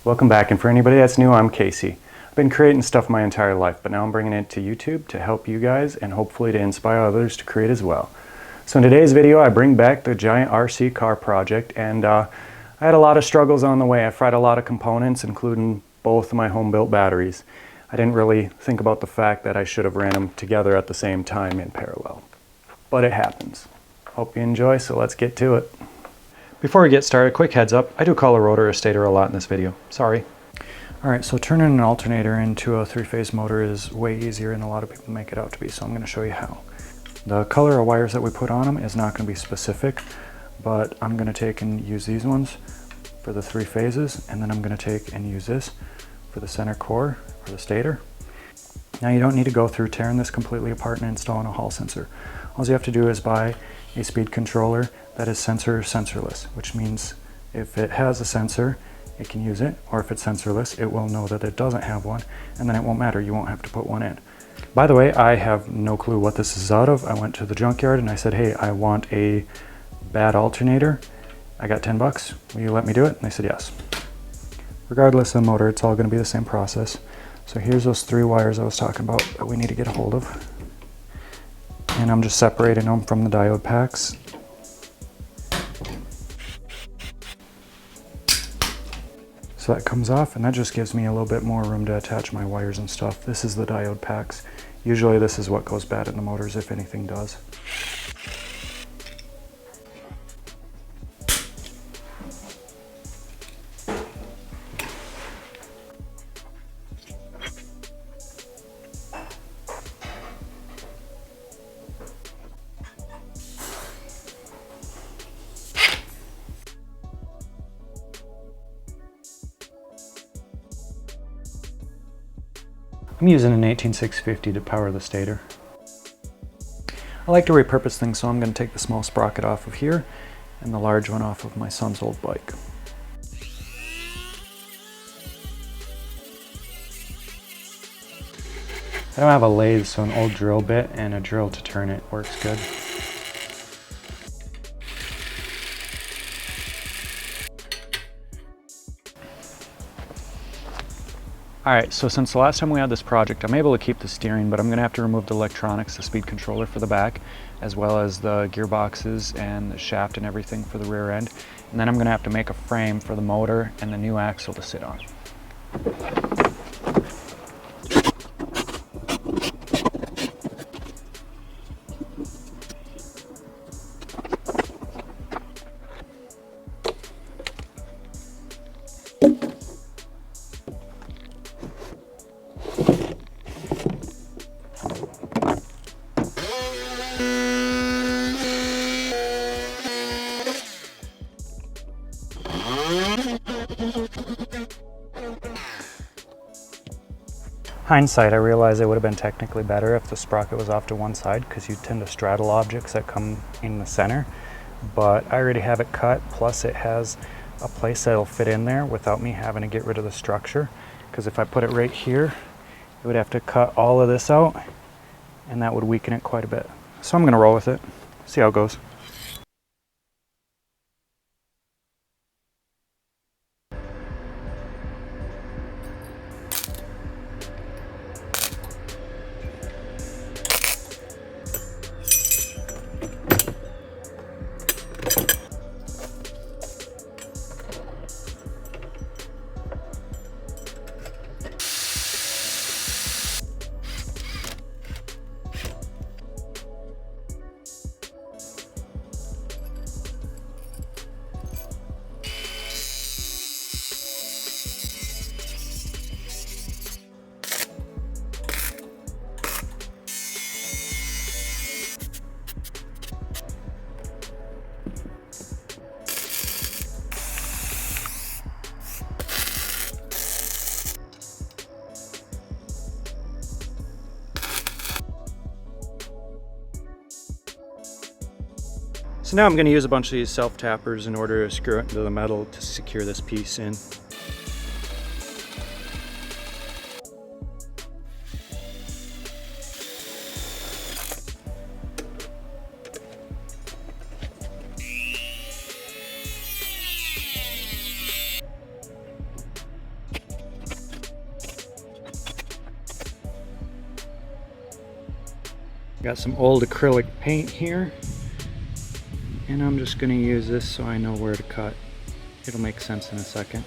Welcome back, and for anybody that's new, I'm Casey. I've been creating stuff my entire life, but now I'm bringing it to YouTube to help you guys and hopefully to inspire others to create as well. So in today's video, I bring back the giant RC car project, and I had a lot of struggles on the way. I fried a lot of components, including both of my home-built batteries. I didn't really think about the fact that I should have ran them together at the same time in parallel. But it happens. Hope you enjoy, so let's get to it. Before we get started, quick heads up, I do call a rotor a stator a lot in this video. Sorry. Alright, so turning an alternator into a three-phase motor is way easier than a lot of people make it out to be, so I'm going to show you how. The color of wires that we put on them is not going to be specific, but I'm going to take and use these ones for the three phases, and then I'm going to take and use this for the center core, or the stator. Now you don't need to go through tearing this completely apart and installing a Hall sensor. All you have to do is buy a speed controller that is sensorless, which means if it has a sensor, it can use it, or if it's sensorless, it will know that it doesn't have one, and then it won't matter, you won't have to put one in. By the way, I have no clue what this is out of. I went to the junkyard and I said, hey, I want a bad alternator. I got 10 bucks, will you let me do it? And they said yes. Regardless of the motor, it's all going to be the same process. So here's those three wires I was talking about that we need to get a hold of. And I'm just separating them from the diode packs. So that comes off, and that just gives me a little bit more room to attach my wires and stuff. This is the diode packs. Usually this is what goes bad in the motors, if anything does. I'm using an 18650 to power the stator. I like to repurpose things, so I'm going to take the small sprocket off of here and the large one off of my son's old bike. I don't have a lathe, so an old drill bit and a drill to turn it works good. Alright, so since the last time we had this project, I'm able to keep the steering, but I'm going to have to remove the electronics, the speed controller for the back, as well as the gearboxes and the shaft and everything for the rear end. And then I'm going to have to make a frame for the motor and the new axle to sit on. Hindsight, I realized it would have been technically better if the sprocket was off to one side, because you tend to straddle objects that come in the center, but I already have it cut, plus it has a place that'll fit in there without me having to get rid of the structure, because if I put it right here, it would have to cut all of this out, and that would weaken it quite a bit. So I'm going to roll with it, see how it goes. So now I'm going to use a bunch of these self-tappers in order to screw it into the metal to secure this piece in. Got some old acrylic paint here, and I'm just going to use this so I know where to cut. It'll make sense in a second.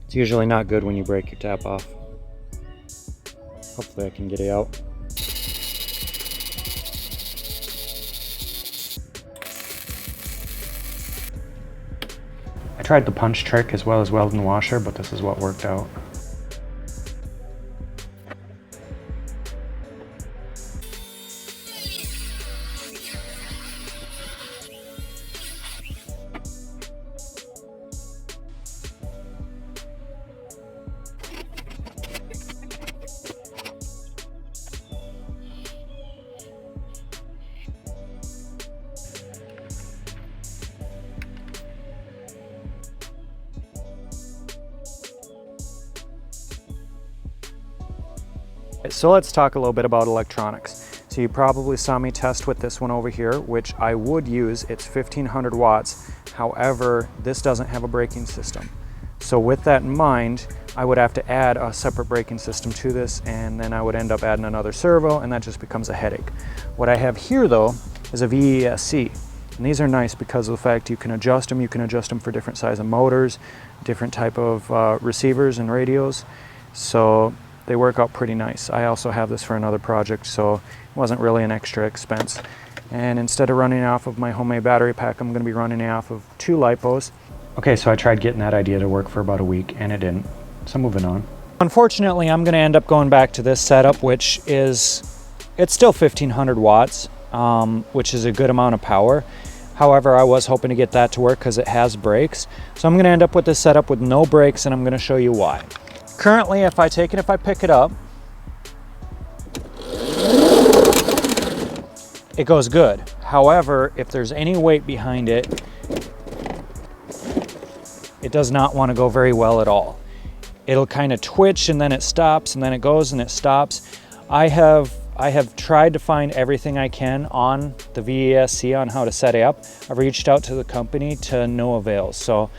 It's usually not good when you break your tap off. Hopefully I can get it out. I tried the punch trick as well as welding the washer, but this is what worked out. So let's talk a little bit about electronics. So you probably saw me test with this one over here, which I would use. It's 1500 watts. However, this doesn't have a braking system. So with that in mind, I would have to add a separate braking system to this, and then I would end up adding another servo, and that just becomes a headache. What I have here though is a VESC. And these are nice because of the fact you can adjust them. You can adjust them for different size of motors, different type of receivers and radios. So they work out pretty nice. I also have this for another project, so it wasn't really an extra expense. And instead of running off of my homemade battery pack, I'm going to be running off of 2 LiPos. Okay, so I tried getting that idea to work for about a week, and it didn't. So moving on. Unfortunately, I'm going to end up going back to this setup, which is, it's still 1500 watts, which is a good amount of power. However, I was hoping to get that to work because it has brakes. So I'm going to end up with this setup with no brakes, and I'm going to show you why. Currently, if I pick it up, it goes good. However, if there's any weight behind it, it does not want to go very well at all. It'll kind of twitch and then it stops and then it goes and it stops. I have tried to find everything I can on the VESC on how to set it up. I've reached out to the company to no avail. So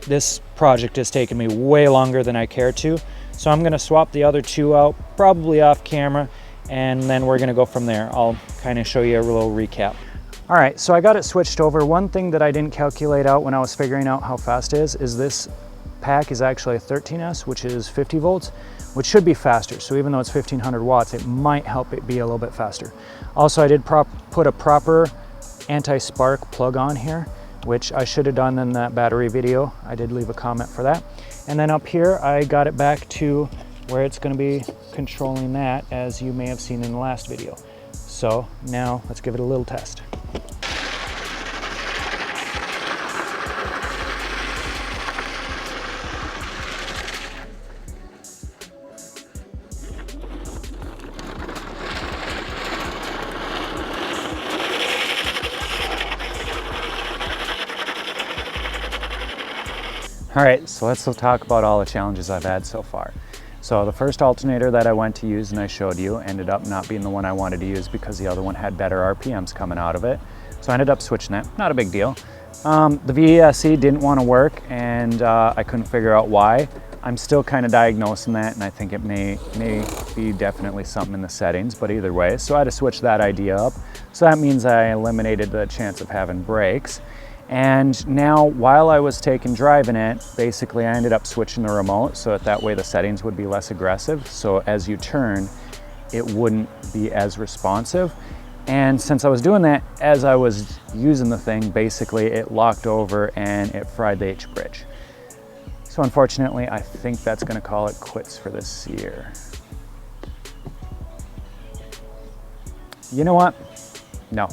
this project has taken me way longer than I care to. So I'm going to swap the other 2 out, probably off camera, and then we're going to go from there. I'll kind of show you a little recap. All right, so I got it switched over. One thing that I didn't calculate out when I was figuring out how fast it is this pack is actually a 13S, which is 50 volts, which should be faster. So even though it's 1500 watts, it might help it be a little bit faster. Also, I did put a proper anti-spark plug on here, which I should have done in that battery video. I did leave a comment for that. And then up here, I got it back to where it's going to be controlling that, as you may have seen in the last video. So now let's give it a little test. All right, so let's talk about all the challenges I've had so far. So the first alternator that I went to use and I showed you ended up not being the one I wanted to use because the other one had better RPMs coming out of it. So I ended up switching that, not a big deal. The VESC didn't want to work and I couldn't figure out why. I'm still kind of diagnosing that, and I think it may be definitely something in the settings, but either way. So I had to switch that idea up. So that means I eliminated the chance of having brakes. And now, while I was driving it, basically I ended up switching the remote so that way the settings would be less aggressive. So as you turn, it wouldn't be as responsive. And since I was doing that, as I was using the thing, basically it locked over and it fried the H-bridge. So unfortunately, I think that's gonna call it quits for this year. You know what? No.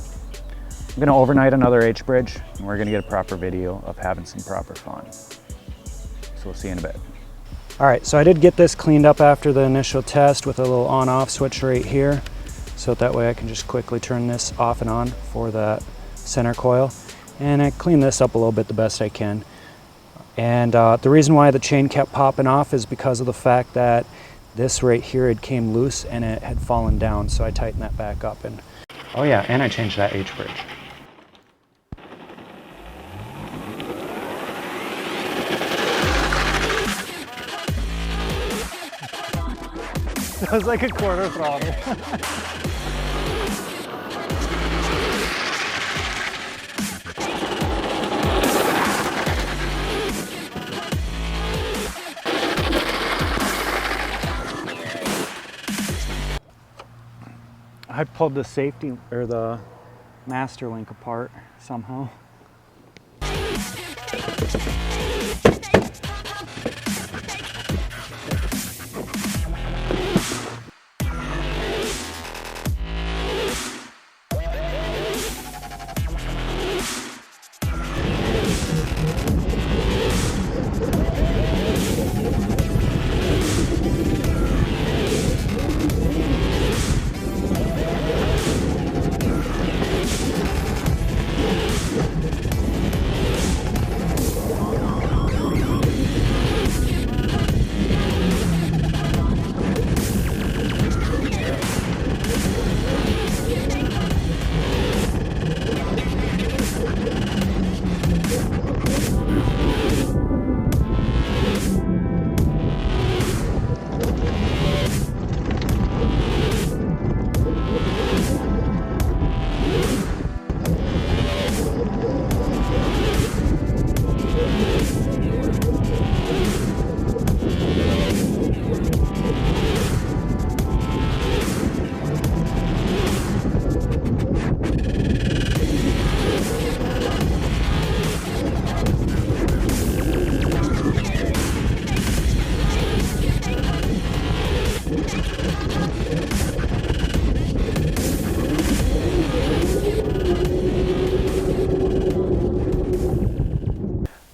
I'm gonna overnight another H-bridge, and we're gonna get a proper video of having some proper fun. So we'll see you in a bit. All right, so I did get this cleaned up after the initial test with a little on-off switch right here. So that way I can just quickly turn this off and on for that center coil. And I cleaned this up a little bit the best I can. And the reason why the chain kept popping off is because of the fact that this right here, it came loose and it had fallen down, so I tightened that back up. And oh yeah, and I changed that H bridge. That was like a quarter throttle. I pulled the safety or the master link apart somehow.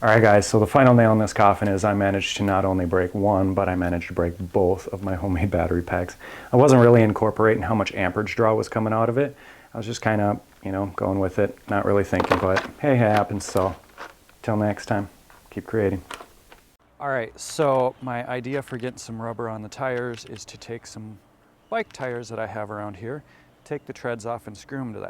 Alright guys, so the final nail in this coffin is I managed to not only break one, but I managed to break both of my homemade battery packs. I wasn't really incorporating how much amperage draw was coming out of it. I was just kind of, going with it, not really thinking, but hey, it happens, so till next time, keep creating. Alright, so my idea for getting some rubber on the tires is to take some bike tires that I have around here, take the treads off and screw them to that.